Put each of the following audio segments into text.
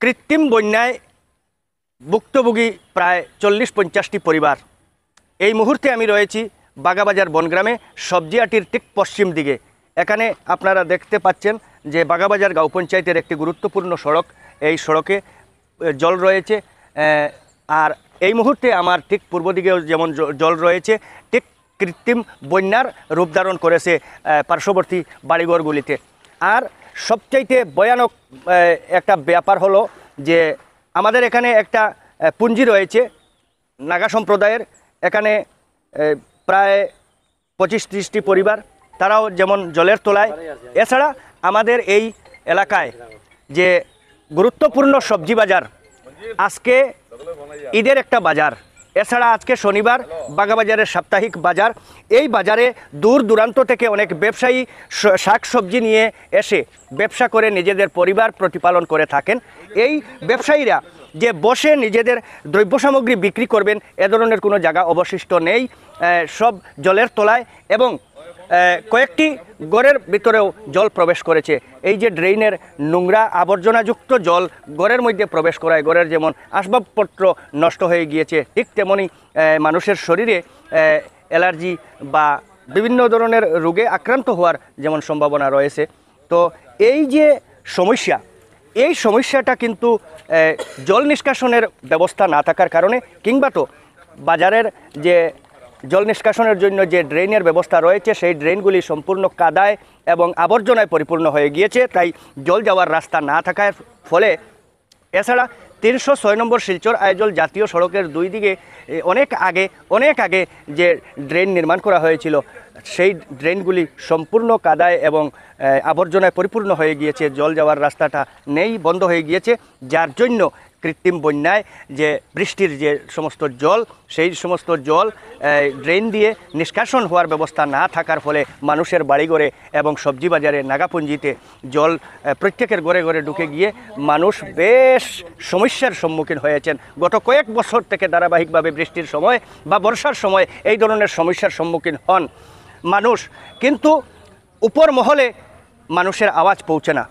কৃত্রিম বন্যায় ভুক্তভোগী প্রায় 40-50টি পরিবার। এই মুহূর্তে আমি রয়েছি বাগাবাজার বনগ্রামে, সবজিয়াটির ঠিক পশ্চিম দিকে। এখানে আপনারা দেখতে পাচ্ছেন যে বাগাবাজার গাঁও পঞ্চায়েতের একটি গুরুত্বপূর্ণ সড়ক। এই সড়কে জল রয়েছে, আর এই মুহূর্তে আমার ঠিক পূর্ব দিকেও যেমন জল রয়েছে, ঠিক কৃত্রিম বন্যার রূপ ধারণ করেছে পার্শ্ববর্তী বাড়িঘরগুলিতে। আর সবচাইতে ভয়ানক একটা ব্যাপার হলো যে আমাদের এখানে একটা পুঞ্জি রয়েছে নাগা সম্প্রদায়ের। এখানে প্রায় 25-30টি পরিবার, তারাও যেমন জলের তলায়। এছাড়া আমাদের এই এলাকায় যে গুরুত্বপূর্ণ সবজি বাজার, আজকে ঈদের একটা বাজার, এছাড়া আজকে শনিবার বাগাবাজারের সাপ্তাহিক বাজার। এই বাজারে দূর দূরান্ত থেকে অনেক ব্যবসায়ী শাক সবজি নিয়ে এসে ব্যবসা করে নিজেদের পরিবার প্রতিপালন করে থাকেন। এই ব্যবসায়ীরা যে বসে নিজেদের দ্রব্য সামগ্রী বিক্রি করবেন এ ধরনের কোনো জায়গা অবশিষ্ট নেই, সব জলের তলায়। এবং কয়েকটি ঘরের ভিতরেও জল প্রবেশ করেছে। এই যে ড্রেইনের নোংরা আবর্জনাযুক্ত জল ঘরের মধ্যে প্রবেশ করায় ঘরের যেমন আসবাবপত্র নষ্ট হয়ে গিয়েছে, ঠিক তেমনি মানুষের শরীরে অ্যালার্জি বা বিভিন্ন ধরনের রোগে আক্রান্ত হওয়ার যেমন সম্ভাবনা রয়েছে। তো এই যে সমস্যা, এই সমস্যাটা কিন্তু জল নিষ্কাশনের ব্যবস্থা না থাকার কারণে, কিংবা তো বাজারের যে জল নিষ্কাশনের জন্য যে ড্রেনের ব্যবস্থা রয়েছে সেই ড্রেনগুলি সম্পূর্ণ কাদায় এবং আবর্জনায় পরিপূর্ণ হয়ে গিয়েছে, তাই জল যাওয়ার রাস্তা না থাকার ফলে। এছাড়া 306 নম্বর শিলচর আইজল জাতীয় সড়কের দুই দিকে অনেক আগে যে ড্রেন নির্মাণ করা হয়েছিল, সেই ড্রেনগুলি সম্পূর্ণ কাদায় এবং আবর্জনায় পরিপূর্ণ হয়ে গিয়েছে। জল যাওয়ার রাস্তাটা নেই, বন্ধ হয়ে গিয়েছে, যার জন্য কৃত্রিম বন্যায় যে বৃষ্টির যে সমস্ত জল, সেই সমস্ত জল ড্রেন দিয়ে নিষ্কাশন হওয়ার ব্যবস্থা না থাকার ফলে মানুষের বাড়িঘরে এবং সবজি বাজারে নাগাপুঞ্জিতে জল প্রত্যেকের ঘরে ঘরে ঢুকে গিয়ে মানুষ বেশ সমস্যার সম্মুখীন হয়েছেন। গত কয়েক বছর থেকে ধারাবাহিকভাবে বৃষ্টির সময় বা বর্ষার সময় এই ধরনের সমস্যার সম্মুখীন হন মানুষ, কিন্তু উপর মহলে মানুষের আওয়াজ পৌঁছে না।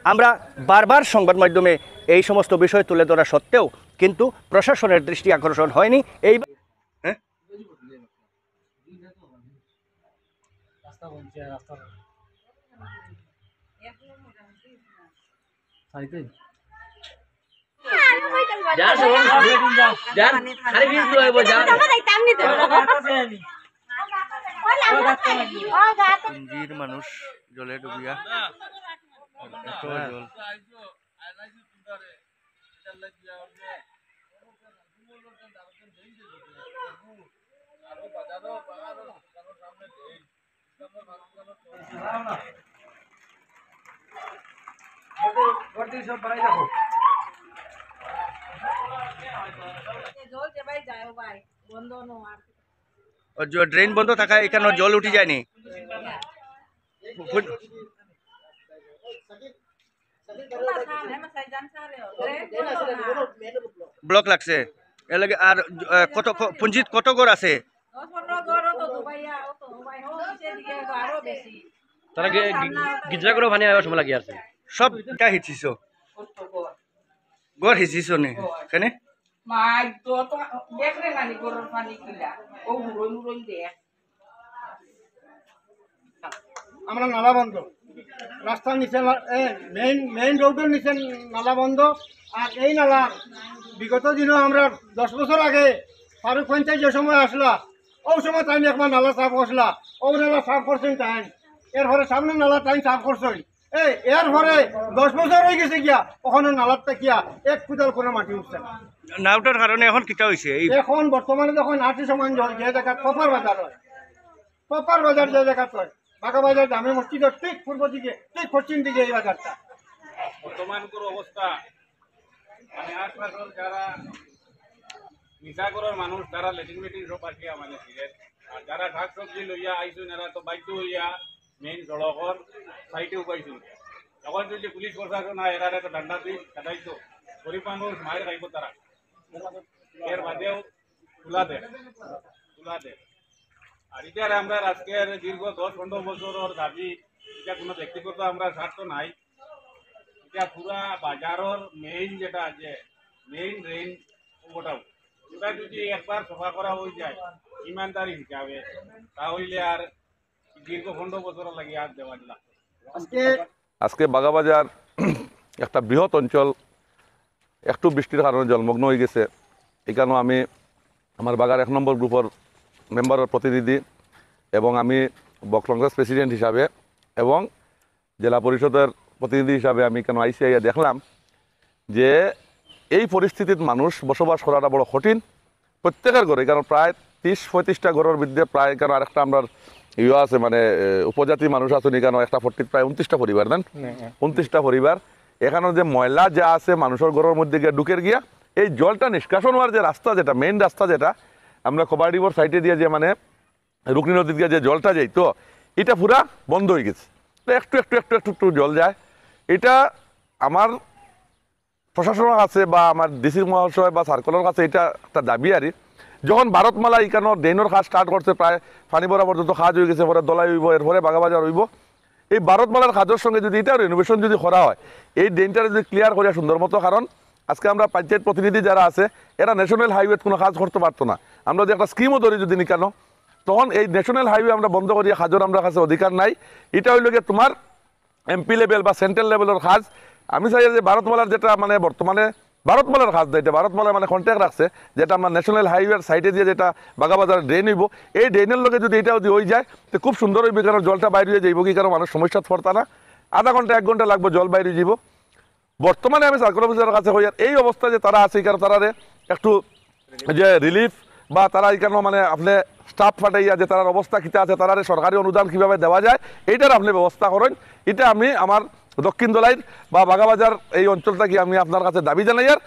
আমরা বারবার সংবাদ মাধ্যমে এই সমস্ত বিষয় তুলে ধরা সত্ত্বেও কিন্তু প্রশাসনের দৃষ্টি আকর্ষণ হয়নি। এই মানুষ জলে ডুবিয়া জল। ড্রেন বন্ধ থাকা এখানে জল উঠে যায়নি, ব্লক লাগছে এর লাগে। আর কত পুঞ্জিত কত ঘর আছে? তারা গির্জা করে ভানি আবার সময় লাগি আছে সব কা হিচিছো ঘর হিচিছো নি কেনে মাই তো তো দেখরে নানি গরর পানি কিলা ও মুরই মুরই দেখ। আমরা নালা বন্ধ, রাস্তার নিচে মেইন রোডের নিচে নালা বন্ধ। আর এই নালা বিগত দিনও আমরা 10 বছর আগে ফারুক পঞ্চায়েত যে সময় আসলা ওই সময় টাইম একবার নালা সাফ করছিলা, ও নালা সাফ করছেন টাইম। এরপরে সামনে নালা টাইম সাফ করছেন, এরপরে 10 বছর হয়ে গেছে গিয়া ওখানে নালাটা কিয়া এক ফুটাল কোনো মাটি উঠছে না। নাউটার কারণে এখন কিটা হয়েছে? এখন বর্তমানে যখন আটি সমান জল যে জায়গা কপার বাজার হয়, কপার বাজার যে জায়গা হয় বাগাবাজার জামে মসজিদের ঠিক পূর্ব দিকে ঠিক পশ্চিম দিকে এই বাজারটা। বর্তমানকার অবস্থা মানে আশপাশের যারা নিশাকরের মানুষ তারা লেটিং মেটিং সব আসিয়া মানে ছিলেন, আর যারা শাক সবজি লইয়া আইসুন এরা তো বাধ্য হইয়া মেইন সড়কর সাইডেও পাইছুন। তখন যদি পুলিশ প্রশাসন হয় এরা তো ডান্ডা দিয়ে কাটাইতো, গরিব মানুষ মায়ের খাইব তারা, এর বাদেও তুলা দেয়। আর এটার আমরা আজকের দীর্ঘ 10-15 বছরের দাবি, এটা কোনো ব্যক্তিগত আমরা স্বার্থ নাই, এটা পুরা বাজারের মেইন যেটা আছে মেইন ড্রেন ওটাও ওটা যদি একবার সফা করা হয়ে যায় ইমানদারি হিসাবে তাহলে আর দীর্ঘ 15 বছর লাগে আর দেওয়ার লাগবে আজকে আজকে বাগাবাজার একটা বৃহৎ অঞ্চল একটু বৃষ্টির কারণে জলমগ্ন হয়ে গেছে। এখানেও আমি আমার বাগার 1 নম্বর গ্রুপের মেম্বারের প্রতিনিধি এবং আমি ব্লক কংগ্রেস প্রেসিডেন্ট হিসাবে এবং জেলা পরিষদের প্রতিনিধি হিসাবে আমি কেন আইসিআইয়া দেখলাম যে এই পরিস্থিতিত মানুষ বসবাস করাটা বড় কঠিন প্রত্যেকের ঘরে, কারণ প্রায় 30-35টা ঘরের মধ্যে প্রায় কেন আরেকটা আমরা ইয়ে আছে মানে উপজাতি মানুষ আছে কেন একটা 40 প্রায় 29টা পরিবার দেন 29টা পরিবার। এখানে যে ময়লা যা আছে মানুষের ঘরের মধ্যে গিয়ে ঢুকের গিয়া এই জলটা নিষ্কাশন হওয়ার যে রাস্তা যেটা মেইন রাস্তা যেটা আমরা কবাডিবর সাইডে দিয়ে যে মানে রুকনি নদী দিয়ে যে জলটা যাইতো এটা পুরা বন্ধ হয়ে গেছে। তো একটু একটু একটু একটু একটু জল যায়। এটা আমার প্রশাসনের কাছে বা আমার ডিসি মহাশয় বা সার্কলের কাছে এটা একটা দাবি আরই। যখন ভারতমালা এখানোর ড্রেনের কাজ স্টার্ট করছে প্রায় পানি ভরা পর্যন্ত কাজ হয়ে গেছে, পরে দলাই হইব, এরপরে বাগাবাজার হইব। এই ভারতমালার কাজের সঙ্গে যদি এটা রেনোভেশন যদি করা হয় এই ড্রেনটা যদি ক্লিয়ার করিয়া সুন্দর মতো, কারণ আজকে আমরা পঞ্চায়েত প্রতিনিধি যারা আছে এরা ন্যাশনাল হাইওয়ে কোনো কাজ করতে পারতো না। আমরা যদি একটা স্কিমও ধরি যদি নিকানো তখন এই ন্যাশনাল হাইওয়ে আমরা বন্ধ করিয়া কাজের আমরা কাছে অধিকার নাই। এটা হইল গিয়ে তোমার এমপি লেভেল বা সেন্ট্রাল লেভেলের কাজ। আমি চাই যে ভারতমালার যেটা মানে বর্তমানে ভারতমালার কাজ দেয়, এটা ভারতমালা মানে কন্ট্যাক্ট রাখছে যেটা আমরা ন্যাশনাল হাইওয়ের সাইডে দিয়ে যেটা বাগাবাজার ড্রেন হইব, এই ড্রেনের লগে যদি এটা যদি হয়ে যায় তো খুব সুন্দর হইবে, কারণ জলটা বাইরে হয়ে যাইব কি কারণ মানুষ সমস্যা পড়তা না, আধা ঘন্টা 1 ঘন্টা লাগবে জল বাইরে যাব। বর্তমানে আমি সার্কেল অফিসারের কাছে হইয়ার এই অবস্থা যে তারা আছে কারণ তারা একটু যে রিলিফ বা তারা এখানে মানে আপনি স্টাফ ফাটাইয়া যে তার অবস্থা কিতা আছে তারা সরকারি অনুদান কিভাবে দেওয়া যায় এইটার আপনি ব্যবস্থা করেন। এটা আমি আমার দক্ষিণ দলাইর বা বাগাবাজার এই অঞ্চলটাকে আমি আপনার কাছে দাবি জানাই। আর